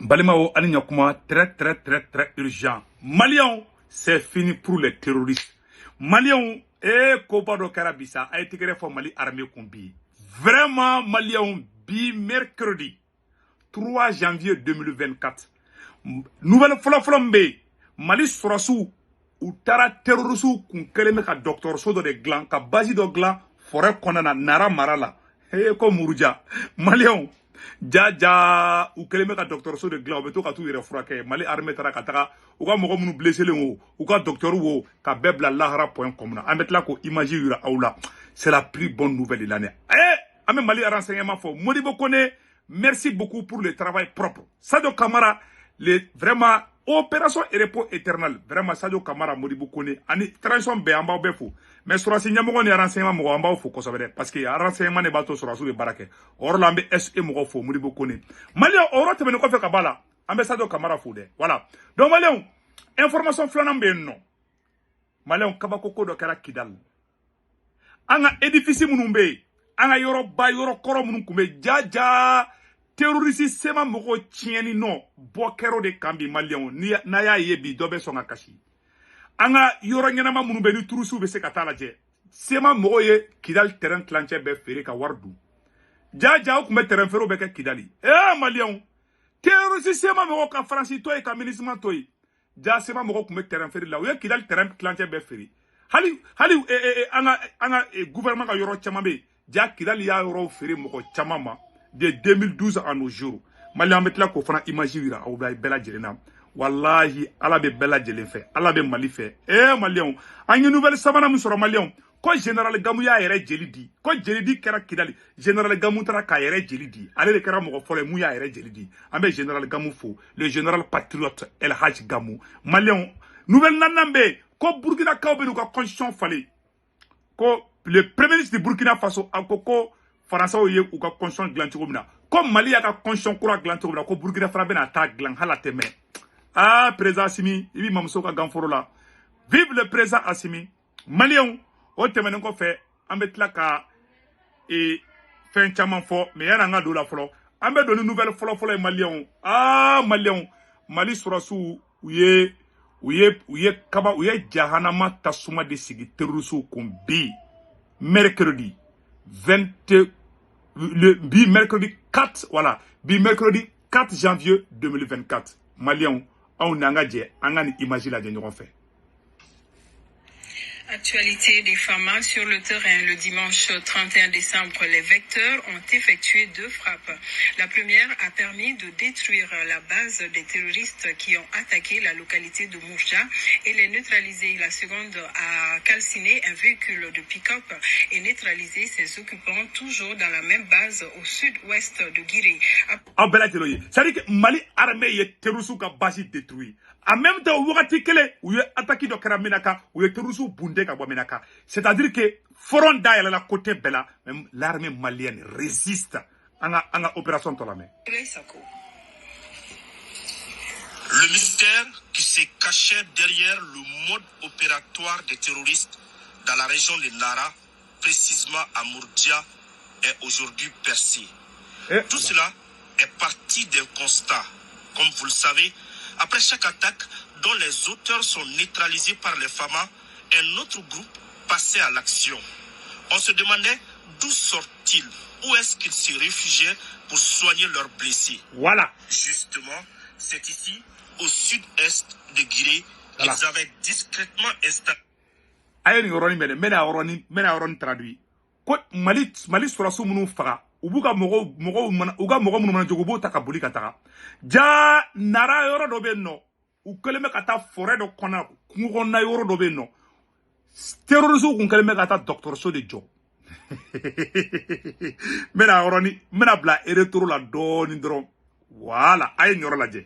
Balimao Alignakuma, très urgent. Malion, c'est fini pour les terroristes. Malion, Kobado Karabissa a été créé pour Mali armée combi. Vraiment, Malion, mercredi 3 janvier 2024. Nouvelle flambe, Mali Sorasu, ou Tara terrorisou, kun keleme ka docteur Sodo de Glan, ka basi do Glan, forêt konana, Nara Marala. Comme Mourouja. Malion. Jaja ou keleme ka docteur so de glan beto ka tu yere frake Mali armée tara ka taga u ka mogo munu blessé le wo u ka docteur wo ka bebla lahara.com na ametla ko image yura aula. C'est la plus bonne nouvelle de l'année. Ame Mali renseignement fo Modibo Kone, merci beaucoup pour le travail propre. Sadio Kamara, vraiment opération et repos éternel. Vraiment Sadio Kamara Modibo Kone ani transition be amba befo. Mais sur la signe mo ni renseignement mo amba fo ko sabere parce que renseignement ne bato sur le barake. Or lambe SE mo fo Modibo Kone. Malien oro te ben ko fe kabala. Ambe Sadio Kamara fo de. Voilà. Donc malien information flanam be non. Malien kabako ko do kara Kidal. Anga édifice munumbe. Anga yoro ba yoro koro munum kumbe jaja terroriste sema moko tieni no bokero de kambi malien ni na ya yebi dobe songa kashi. Anga yoro nyanama munumbe ni turusu be se katala je. Sema moko ye Kidal terrain clanche be fere ka wardu. Jaja o kumbe terrain fero be ka Kidali. Malien terroriste sema moko ka France to e ka ministre to yi. Ja sema moko kumbe terrain fere la o ye Kidal terrain clanche be fere. Hali anga gouvernement ka yoro chama be ja Kidali ya yoro fere moko chama ma de 2012 à nos jours. Mali ametla ko fana image wira o bay bela jelena. Wallahi ala be bela jelen fe, ala be Mali fe. Malion, angi nouvelle sabana mu soro Malion. Ko général Gamou ya yere jelidi. Ko jelidi kera Kidali. Général Gamou tara ka yere jelidi. Ale le kera moko fole mu ya yere jelidi. Ambe général Gamou fo, le général patriote El Hadj Gamou. Malion, nouvelle nanambe ko Burkina Kaobe nou ka constitution fallait. Ko le premier ministre de Burkina Faso akoko Faransa ou ou ka constitution glantigo mina. Comme Mali a ka constitution kura glantigo mina ko Burkina Faso bena ta glan halateme. Président Assimi, ibi mamso ka ganforo la. Vive le président Assimi. Malion o temene ko fait ambetla ka fin chaman fo mais yana nga do la folo. Ambe do nouvelle folo Malion. Malion Mali surasu ouye kaba ouye jahanama tasuma de sigi terrorisou kombi mercredi 20 mercredi 4 voilà mercredi 4 janvier 2024 Malien on nanga je angani image la de ñogon fait. Actualité des FAMA sur le terrain. Le dimanche 31 décembre, les vecteurs ont effectué 2 frappes. La première a permis de détruire la base des terroristes qui ont attaqué la localité de Mourja et les neutraliser. La seconde a calciné un véhicule de pick-up et neutralisé ses occupants toujours dans la même base au sud-ouest de Guiré. C'est-à-dire que Mali armée est terroriste ka base détruit. En même temps, vous avez attaqué de Karaminaka, ou terroriste bundé ka bomenaka. C'est-à-dire que front d'ailleurs la côté bella, même l'armée malienne résiste à la opération Tolame. Le mystère qui se cachait derrière le mode opératoire des terroristes dans la région de Nara, précisément à Mourdia, est aujourd'hui percé. Tout cela est parti d'un constat. Comme vous le savez, après chaque attaque dont les auteurs sont neutralisés par les FAMA, un autre groupe passait à l'action. On se demandait d'où sortent-ils, où est-ce qu'ils se réfugiaient pour soigner leurs blessés. Voilà. Justement, c'est ici, au sud-est de Guiré, qu'ils avaient discrètement installé. Aïe, Oroni traduit. Quoi, Mali sera sous mon fara. Ubuka mogo munumana jogobo takabuli kataka. Ja nara yoro dobe no. Ukeleme kata forêt do kona kungona yoro dobe no. Terrorisme kunkeleme kata docteur so de jo. Mena oroni mena bla eretoro la doni dron. Voilà, aïe nyoro la je.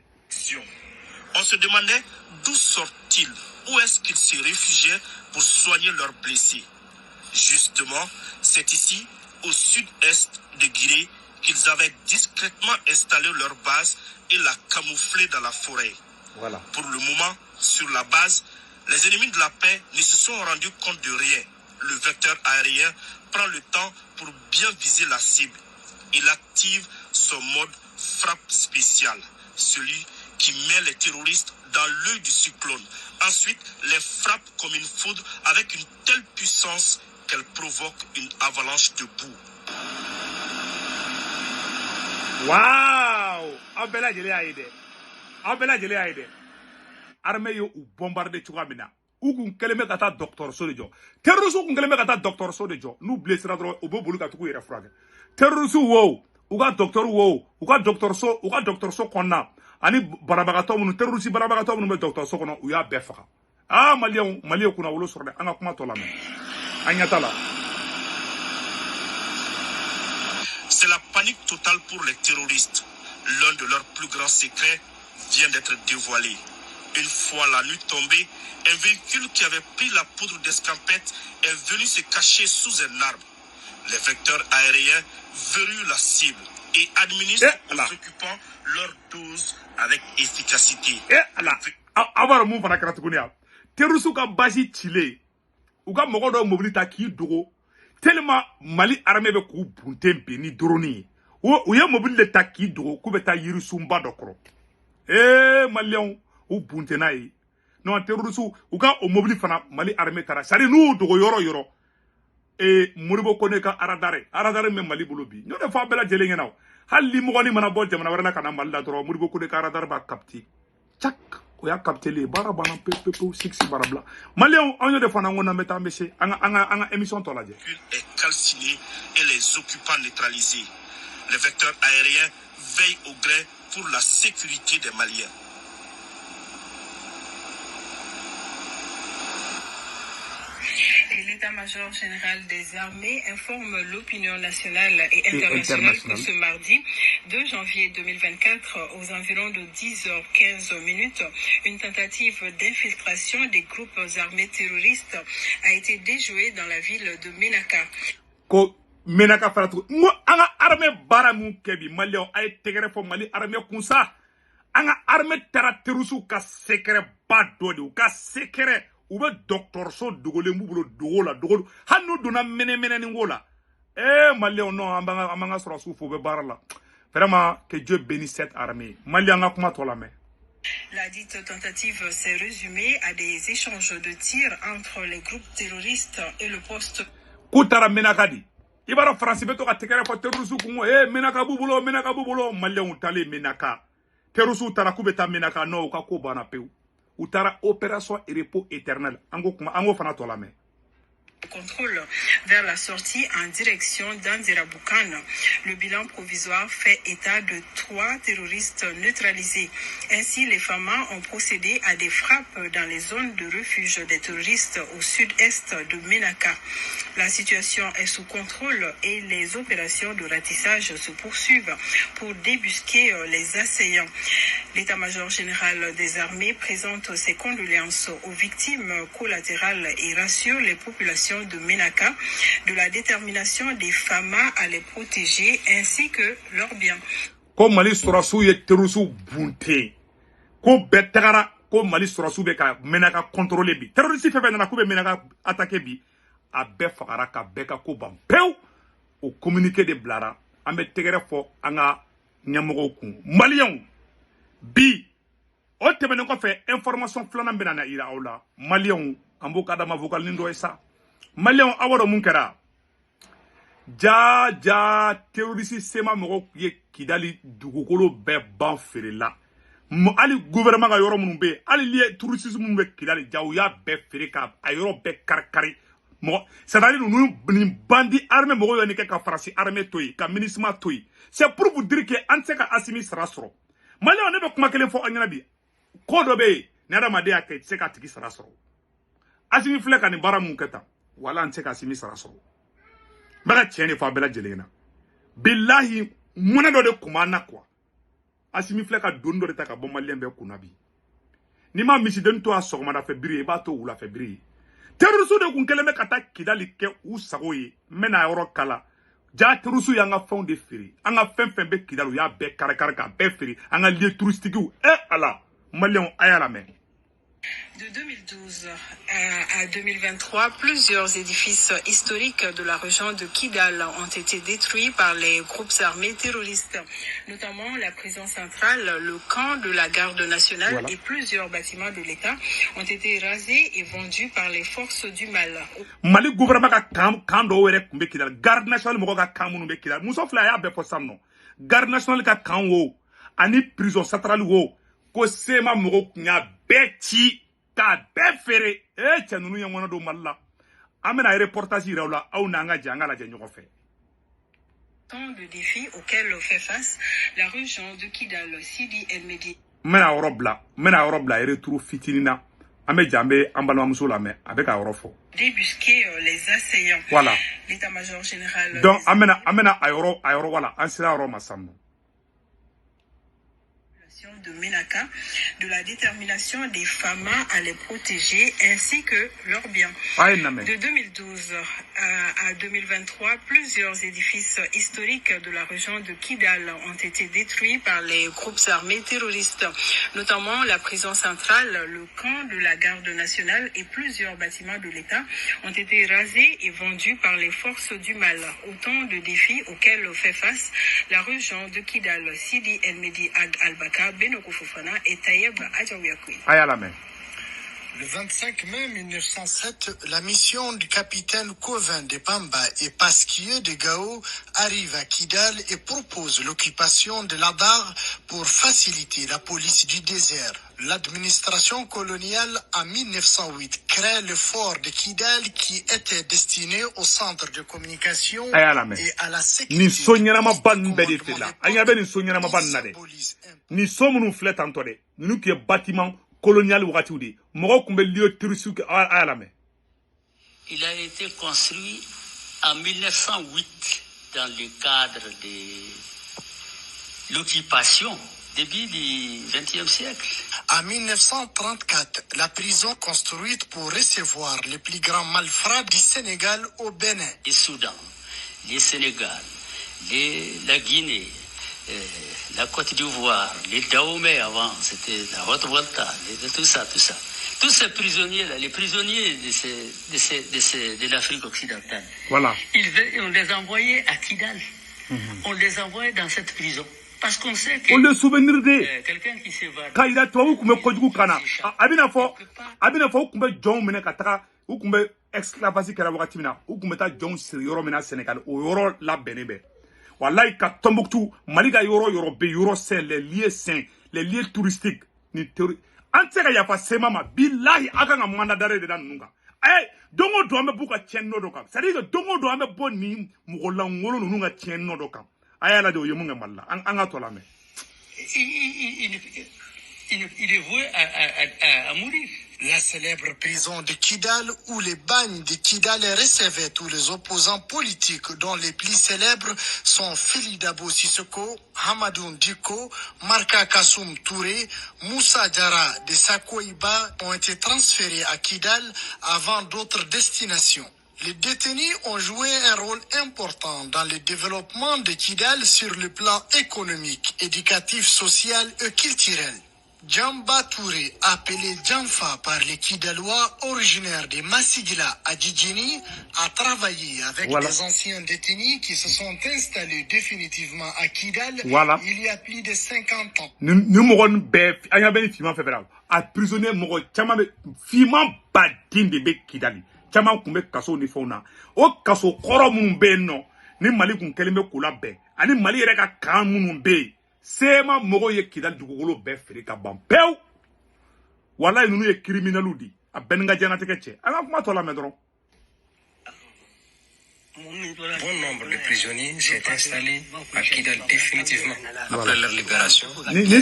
On se demandait d'où sortent-ils, où est-ce qu'ils se réfugiaient pour soigner leurs blessés. Justement, c'est ici, au sud-est de Guiré, qu'ils avaient discrètement installé leur base et la camouflé dans la forêt. Voilà. Pour le moment, sur la base, les ennemis de la paix ne se sont rendus compte de rien. Le vecteur aérien prend le temps pour bien viser la cible. Il active son mode frappe spéciale. celui qui met les terroristes dans l'œil du cyclone. Ensuite, les frappe comme une foudre avec une telle puissance qu'elle provoque une avalanche de boue. Waouh! Abela jeli aide. Abela jeli aide. Armée yo ou bombardé tuamina. Ou kun keleme kata docteur so de jo. Terrorisme kun keleme kata docteur so de jo. Nou blessera dro o bo bolu ka tuku yere frage. Terrorisme wo, ou ka docteur wo, ou ka docteur so konna. Ani barabagato munu terrorisme barabagato munu be docteur so kono ou ya befaka. Ah malien kuna wolo sorde anga kuma to la men. Anyata la. C'est la panique totale pour les terroristes. L'un de leurs plus grands secrets vient d'être dévoilé. Une fois la nuit tombée, un véhicule qui avait pris la poudre d'escampette est venu se cacher sous un arbre. Les vecteurs aériens verrouillent la cible et administrent aux occupants leur dose avec efficacité. Avoir mon fana karatukunia. Terrorisme ka basi chile. Uga mogodo mobilita ki dogo. Tellement Mali armée be ku buntempe ni droni. Ou ya mobile de taki dogo ku beta yiri sumba dokro. Malion ou buntenayi. Non terrorisme uga o mobile fana Mali armée tara. Sari nou dogo yoro. Moribo kone ka aradare me Mali bolobi. Nyo de fa bela jele ngenaw. Hali mo ni mana bo jamana warana kana Mali la dro moribo kone ka aradare ba kapti. Chak o ya kaptele bara bana pepe 6 barabla. Malion onyo de fana ngona meta mbese anga émission to laje. Est calciné et les occupants neutralisés. Les vecteurs aériens veillent au gré pour la sécurité des Maliens. Et l'état-major général des armées informe l'opinion nationale et internationale que ce mardi 2 janvier 2024, aux environs de 10h15, une tentative d'infiltration des groupes armés terroristes a été déjouée dans la ville de Menaka. Menaka faratu ngo anga armée baramu kebi Malion ay tegere fo Mali armée kunsa anga armée terrorisme ka secret badodi ka secret ou be docteur so dogole mbubulo dogola dogolo hanno dona mene ni ngola Malion non amanga sura soufo be barala vraiment que Dieu bénisse cette armée Malion nga kuma to la main. La dite tentative s'est résumée à des échanges de tirs entre les groupes terroristes et le poste Koutara Menakadi Ibara France beto ka tekere fo terrorisme kungo Menaka bubulo Malion tale Menaka terrorisme tara kubeta Menaka no ka ko bana peu Utara opération et repos éternel. Ango fana to la main. Contrôle vers la sortie en direction d'Andiraboukan. Le bilan provisoire fait état de 3 terroristes neutralisés. Ainsi, les FAMA ont procédé à des frappes dans les zones de refuge des terroristes au sud-est de Menaka. La situation est sous contrôle et les opérations de ratissage se poursuivent pour débusquer les assaillants. L'état-major général des armées présente ses condoléances aux victimes collatérales et rassure les populations de Menaka de la détermination des FAMA à les protéger ainsi que leurs biens. Ko Mali surasu ye terrorisme bunte. Ko betagara ko Mali surasu be ka Menaka contrôler bi. Terroriste fe na ko be Menaka attaquer bi. A be fakara ka be ka ko ban pew au communiqué de Blara. Ambe tegere fo anga nyamogo kun. Malion bi o tebene ko fe information flana benana ira awla. Malion ambo kadama vocal nindo esa. Malion awaro munkara ja terroriste sema mogo ye kidali dugukolo be ban ferela ali gouvernement ga yoro munun be ali lié terrorisme mun be kidali jaw ya be fere ka ayoro be karkari mo c'est-à-dire nous ni bandi armée mogo yo ni ka farasi armée toyi ka ministre toyi c'est pour vous dire que anse ka asimi sarasro Malion ne be kuma kelen fo anyana bi ko do be ne adamade akay se ka tiki sarasro asimi fle ka ni bara mun keta wala anse ka asimi sarasro Bala tieni fa bela jelena. Billahi mona do de kumana kwa. Asimi fleka dondo de taka bommalien be kunabi. Ni ma misi den to asogma da febri ba to wula febri. Terusu de kun keleme kata kidali ke usagoye mena yoro kala. Ja terusu yanga fond de firi. Anga fen be kidalu ya be karakara ka be firi. Anga lieu touristique ala. Malion ayala men. De 2012 à 2023, plusieurs édifices historiques de la région de Kidal ont été détruits par les groupes armés terroristes, notamment la prison centrale, le camp de la garde nationale et plusieurs bâtiments de l'État ont été rasés et vendus par les forces du mal. Mali gouvernement ka kan do wéré kumbe Kidal, garde nationale mo ka kan munu be Kidal. Muso fla ya be fo samno. Garde nationale ka kan wo ani prison centrale wo ko sema mo nya beti ka be fere e chanunu yangona do malla. Amena reportage rawla au nanga janga la jenyo fait. Tant de défis auxquels fait face la région de Kidal, Sidi El Medi. Mena Eurobla et retrouve fitinina. Ame jambe ambalwa musola me avec a orofo. Débusquer les assaillants. Voilà. L'état-major général. Donc amena aero voilà, ansira oro masamno. De Menaka, de la détermination des femmes à les protéger ainsi que leurs biens. De 2012 à 2023, plusieurs édifices historiques de la région de Kidal ont été détruits par les groupes armés terroristes, notamment la prison centrale, le camp de la garde nationale et plusieurs bâtiments de l'État ont été rasés et vendus par les forces du mal. Autant de défis auxquels fait face la région de Kidal, Sidi El Medi Ag Albaka, Benoko Fofana et Tayeb Adjaouyakoui. Le 25 mai 1907, la mission du capitaine Covin de Pamba et Pasquier de Gao arrive à Kidal et propose l'occupation de l'Adar pour faciliter la police du désert. L'administration coloniale en 1908 crée le fort de Kidal qui était destiné au centre de communication et à la sécurité. Ni sommes flet antore. Nous qui est bâtiment colonial ou ratoudi. Il a été construit en 1908 dans le cadre de l'occupation début du XXe siècle. En 1934, la prison construite pour recevoir les plus grands malfrats du Sénégal au Bénin. Le Soudan, le Sénégal, la Guinée, la Côte d'Ivoire, les Dahomey avant, c'était la Haute-Volta, tout ça. Tous ces prisonniers-là, les prisonniers de l'Afrique occidentale, voilà. On les envoyait à Kidal. On les envoyait dans cette prison. Parce qu'on sait que on le souvenir de quelqu'un qui s'évade. Quand il a toi ou kume kojugu kana. Abina fo kume John mena kataka ou kume esclavage kera wakati mina ou kume ta John sir yoro mena Sénégal o yoro la benebe. Wallahi ka Tombouctou Maliga yoro be yoro saint les lieux touristiques ni théorie. Antega ya fa semama billahi aka nga manda dare de dan nunga. Dongo do ame buka tienno doka. Ça dit que dongo do ame boni mugola ngolo nunga tienno doka. Ayala de yomunga malla anga tola me. Il est voué à mourir. La célèbre prison de Kidal où les bagnes de Kidal recevaient tous les opposants politiques dont les plus célèbres sont Fili Dabo Sissoko, Hamadoun Diko, Marka Kassoum Touré, Moussa Diarra de Sakoïba ont été transférés à Kidal avant d'autres destinations. Les détenus ont joué un rôle important dans le développement de Kidal sur le plan économique, éducatif, social et culturel. Djamba Touré, appelé Djamfa par les Kidalois originaires de Massigila à Djidjini, a travaillé avec des anciens détenus qui se sont installés définitivement à Kidal il y a plus de 50 ans. Nous mourons bête, aya beni fima fédéral. A prisonnier mourons, chama fima badin de be Kidali. Chama kumbe kaso ni fona. O kaso koro mumbe no. Ni Mali kun kelime kula be. Ani Mali reka kan mumbe. Sema mogo ye Kidal dugugolo be fere ka ban pew. Wallahi nunu ye criminalou di. A benga jana tekeche. Anga kuma tola medron. Bon nombre de prisonniers s'est installé à Kidal définitivement après leur libération. Des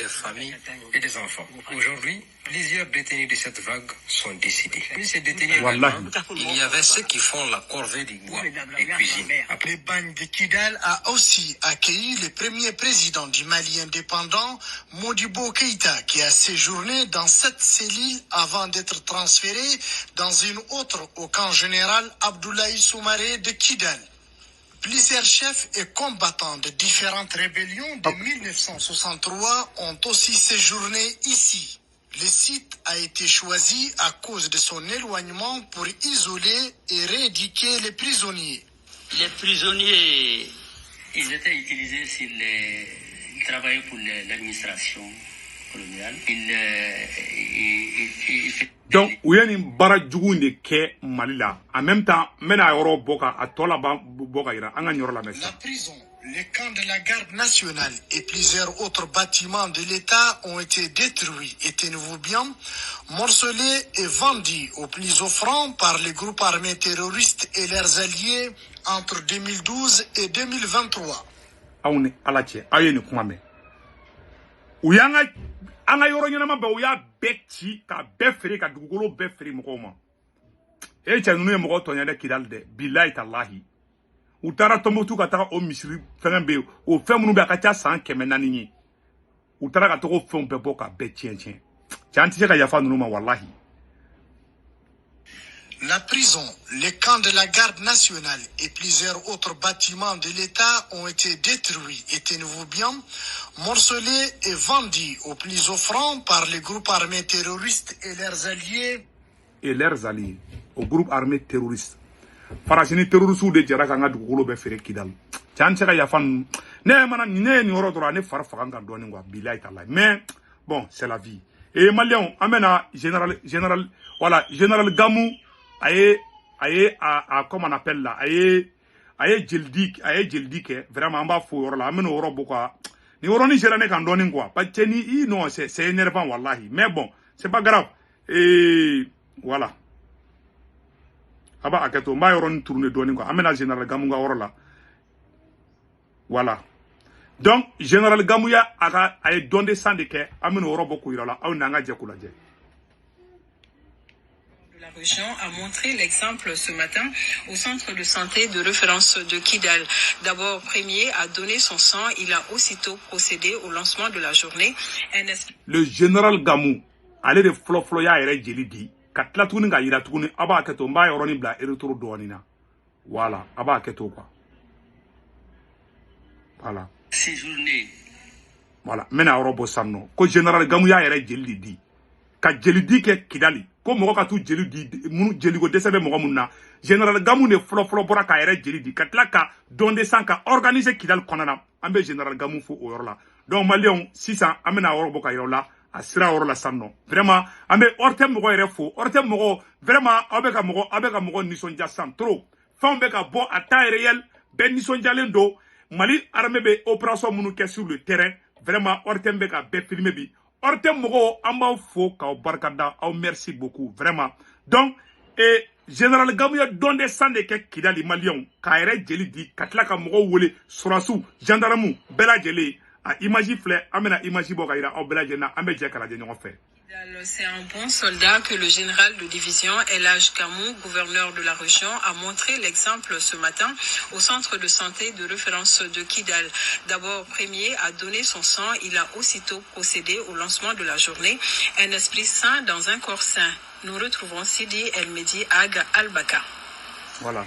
familles et des enfants. Aujourd'hui, plusieurs détenus de cette vague sont décédés. Puis ces détenus, il y avait ceux qui font la corvée du bois et cuisine. Le bagne de Kidal a aussi accueilli le premier président du Mali indépendant, Modibo Keïta, qui a séjourné dans cette cellule avant d'être transféré dans une autre au camp général Abdoulaye Soumaré de Kidal. Plusieurs chefs et combattants de différentes rébellions de 1963 ont aussi séjourné ici. Le site a été choisi à cause de son éloignement pour isoler et rééduquer les prisonniers. Les prisonniers, ils étaient utilisés sur les... Ils travaillaient pour l'administration coloniale. Donc, où y a une barajou de ke Malila. En même temps, mena yoro boka a tola boka ira. Anga nyoro la messa. La prison, le camp de la garde nationale et plusieurs autres bâtiments de l'État ont été détruits et tenez-vous bien, morcelés et vendus aux plus offrants par les groupes armés terroristes et leurs alliés entre 2012 et 2023. Aoune alache, ayene kumame. Uyanga anga yoro nyama ba uya beti ka beferi ka dugolo beferi mokoma. E cha nunu moko tonya de kidalde billahi tallahi. Utara tomotu ka ta o misiri fenbe o femunu be ka cha san kemenani ni. Utara ka to ko fon be boka be tien. Chanti ka yafa nunu ma wallahi. La prison, les camps de la garde nationale et plusieurs autres bâtiments de l'État ont été détruits et tenez-vous bien, morcelés et vendus aux plus offrants par les groupes armés terroristes et leurs alliés. Et leurs alliés, au groupe armé terroriste. Farasini terroristes ou de Djara Kanga du Golo Befere Kidal. Chanchaka Yafan, ne mana ni orodora ne farfanga doni wa bilay talay. Mais bon, c'est la vie. Et Malion, amena général Gamou. Comment on appelle là, Jeldi ke vraiment en bas fou là, amène au robot quoi. Ni oroni gérane kan doni quoi. Pas teni, non, c'est énervant wallahi. Mais bon, c'est pas grave. Et voilà. Aba aketo ma oroni tourner doni quoi. Amène général Gamou ga orla. Voilà. Donc général Gamou ya aga ay donde sandike amène au robot ko irala, aw nanga jekula je. La région a montré l'exemple ce matin au centre de santé de référence de Kidal. D'abord premier à donner son sang, il a aussitôt procédé au lancement de la journée. Le général Gamou, allez de flofloya ere jelidi, katla tuni ga ira tuni aba keto mba yoroni bla eritoro douanina. Voilà, aba keto quoi. Voilà. Séjourné. Voilà, mena robo sanno. Ko général Gamou ya ere jelidi. Ka jelidi ke Kidali. Ko mogo ka tu jelidi munu jeligo desebe mogo munna. Général Gamou ne floflo bora ka ere jelidi. Katla ka donde sanka organiser Kidal konana. Ambe général Gamou fo o yorla. Donc Malion 600 amena robo ka yorla. Asira orla sanno. Vraiment, ambe ortem mogo ere fo. Ortem mogo vraiment abeka mogo nisonja san trop. Femme beka bon à taille réelle. Ben nisonja lendo. Mali armée be opération munu ke sur le terrain. Vraiment ortem beka be filmé bi. Ortem mogo amba fo ka barkada au merci beaucoup vraiment. Donc général Gamou ya donde sande ke Kidali Malion ka ere jeli di katla ka mogo wole surasu gendarme bela jeli a image flé amena image bo ka ira au bela jena ambe je kala je ñoo fe. C'est un bon soldat que le général de division Elhaj Gamou, gouverneur de la région, a montré l'exemple ce matin au centre de santé de référence de Kidal. D'abord premier à donner son sang, il a aussitôt procédé au lancement de la journée. Un esprit sain dans un corps sain. Nous retrouvons Sidi El Mehdi Ag Al-Baka. Voilà.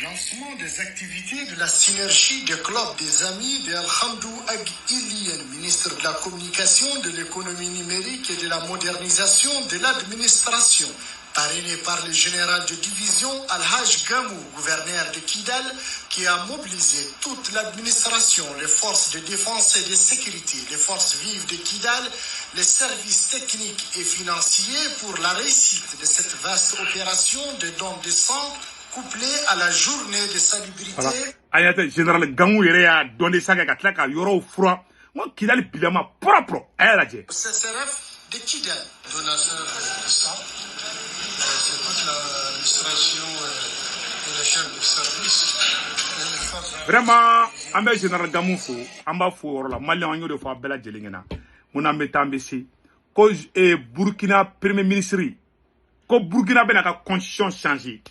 Lancement des activités de la synergie des clubs des amis d'El-Hamdou Ag Ilien, ministre de la Communication, de l'économie numérique et de la modernisation de l'administration, parrainé par le général de division Al-Haj Gamou, gouverneur de Kidal, qui a mobilisé toute l'administration, les forces de défense et de sécurité, les forces vives de Kidal, les services techniques et financiers pour la réussite de cette vaste opération de don de sang couplé à la journée de salubrité. Voilà. Ayate général Gamou yere ya donné sanga katla ka yoro froid. Moi Kidali bilama propre. Ayala je. CCRF de Kidal. Donateur de sang. C'est toute l'administration et les chefs de service. Vraiment, ambe général Gamou fo, amba fo la Mali on yo fo bela jelingena. Mon ambe tambesi. Ko Burkina premier ministre. Ko Burkina be na ka constitution changer.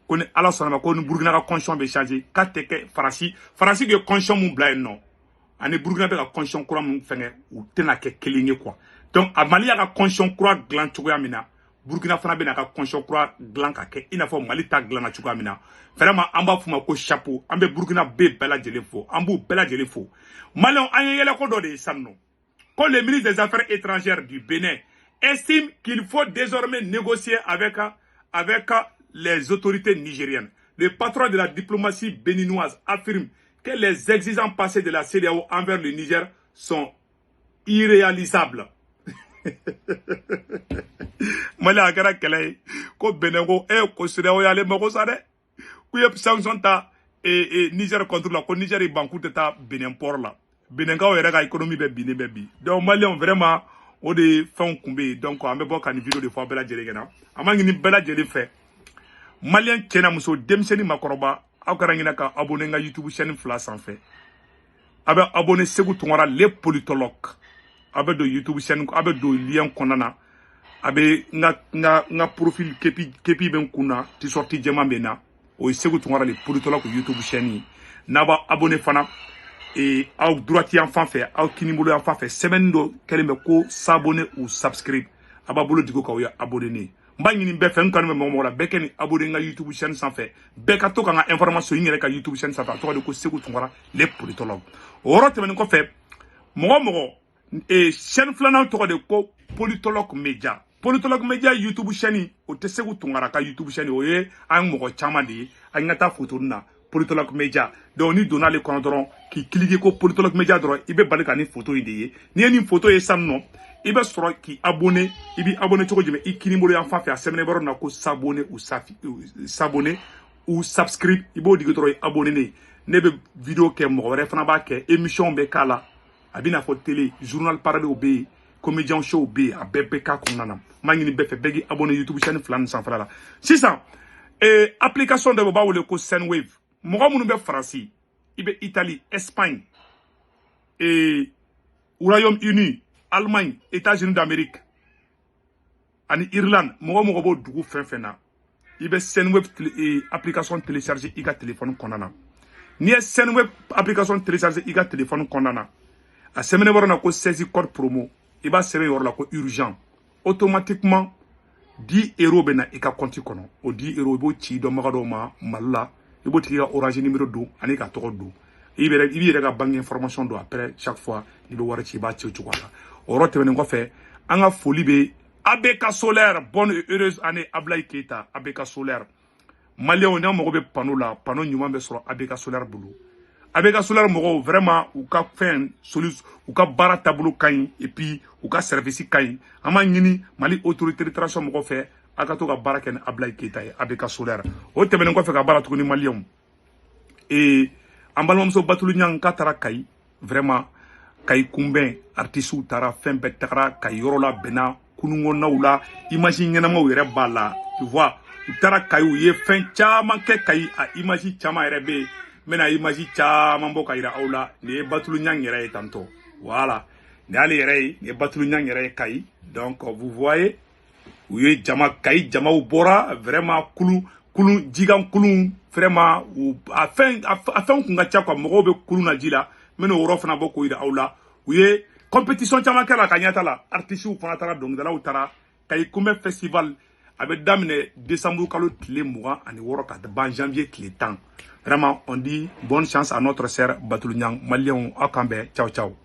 Qu'on est à la sonne, qu'on Burkina la conscience be changer. Kateke farasi que conscience mon bla non. Ane Burkina be la conscience kura mon fenge ou tena ke kelinge quoi. Donc a Mali ya ka conscience kura glan chugoya mina. Burkina fana be na ka conscience kura glan ka ke ina fo Mali ta glan na chugoya mina. Vraiment amba fuma ko chapeau. Ambe Burkina be bela jele fo. Ambu bela jele fo. Mali anye yele ko do de sanno. Quand le ministre des Affaires étrangères du Bénin estime qu'il faut désormais négocier avec les autorités nigériennes. Le patron de la diplomatie béninoise affirme que les exigences passées de la CEDEAO envers le Niger sont irréalisables. Mali agara kele ko Benego ko CEDEAO yale mako sa de ku yep sanction ta Niger contre la ko Niger banku ta Benin port la Benin ka yere ka économie be bini be bi donc Maliens vraiment o de fond kumbe donc on be bo kan vidéo de fois bela jere gena amangi ni bela jere fait Malien kena muso demseni makoroba akarangina ka abonné nga YouTube chaîne fla sans fait abe abonné Sékou Tounkara les politologues abe do YouTube chaîne abe do lien konana abe nga profil kepi ben kuna ti sorti jema bena o Sékou Tounkara les politologues YouTube chaîne naba abonné fana et au droitier en fan fait au kinimolo en fan fait semaine do keleme ko s'abonner ou subscribe aba bolo digo ka ya abonné mbangini be fen kan me mo la bekeni abonné nga YouTube chaîne sans fait be ka to ka information yingere ka YouTube chaîne sans fait to ko Sékou Tounkara les politologues oro temen ko fait mo et chaîne flana to de ko politologue média YouTube chaîne o te Sékou Tounkara ka YouTube chaîne o ye an mo chama di an ngata photo na politologue média donc ni donna le condron qui clique ko politologue média droit ibe balika ni photo indi ni ni photo e samno ibe soro ki abonné ibi abonné to ko jeme ikini mo yan fa fa semene baro na ko s'abonner ou subscribe ibo digi droit abonné ne be vidéo ke mo wore fana ba ke émission be kala abina fo télé journal parler au be comédien show be a bebe ka ko nanam mangini be fe begi abonné YouTube chaîne flan sans fala 600 et application de ba wole ko Sendwave moga munu be France ibe Italie Espagne et Royaume-Uni Allemagne États-Unis d'Amérique ani Irlande moga bo dugu fenfena ibe Sendwave application télécharger iga téléphone konana ni Sendwave application télécharger iga téléphone konana a semaine borona ko 16 code promo iba sebe yor la ko urgent automatiquement 10 € bena ika compte kono o 10 € bo ci do magado ma malla ibo tiki orange numéro 2 ani ka to do ibi rega banque information do après chaque fois ibo wara ci ba ci wala oro tebe ngo fe anga folie be ABK Solaire bonne et heureuse année Ablaye Keita ABK Solaire Malien on mo be panneau la panneau nyuma be sur ABK Solaire bulu ABK Solaire mo vraiment ou ka fin solution ou ka bara tableau kain et puis ou ka service kain ama ngini Mali autorité de transport mo fait akato ka bara ken Ablaye Keita ABK Solaire o tebe ngo fe ka bara to ni Malien et ambalom so batulu nyang katara kai vraiment kai kumben artiste tara fin betara kai yorola bena kunungo naula imagine ngena mo were bala tu vois tara kai ye fin chama ke kai a imagine chama rebe mena imagine chama mboka ira aula ne batulu nyang yere tanto voilà ne ali yere ne batulu nyang yere kai donc vous voyez oui jama kai jama ou bora vraiment kulu jigan kulu vraiment ou afin kunga chakwa mogobe kulu na jila meno orofna boko ida aula oui compétition chama kala kanyata la artiste ou fana tara donc dala utara kay kumbe festival avec damne décembre kalo tile mois ani woroka de janvier tile temps vraiment on dit bonne chance à notre sœur Batulu Nyang Malien akambe ciao ciao.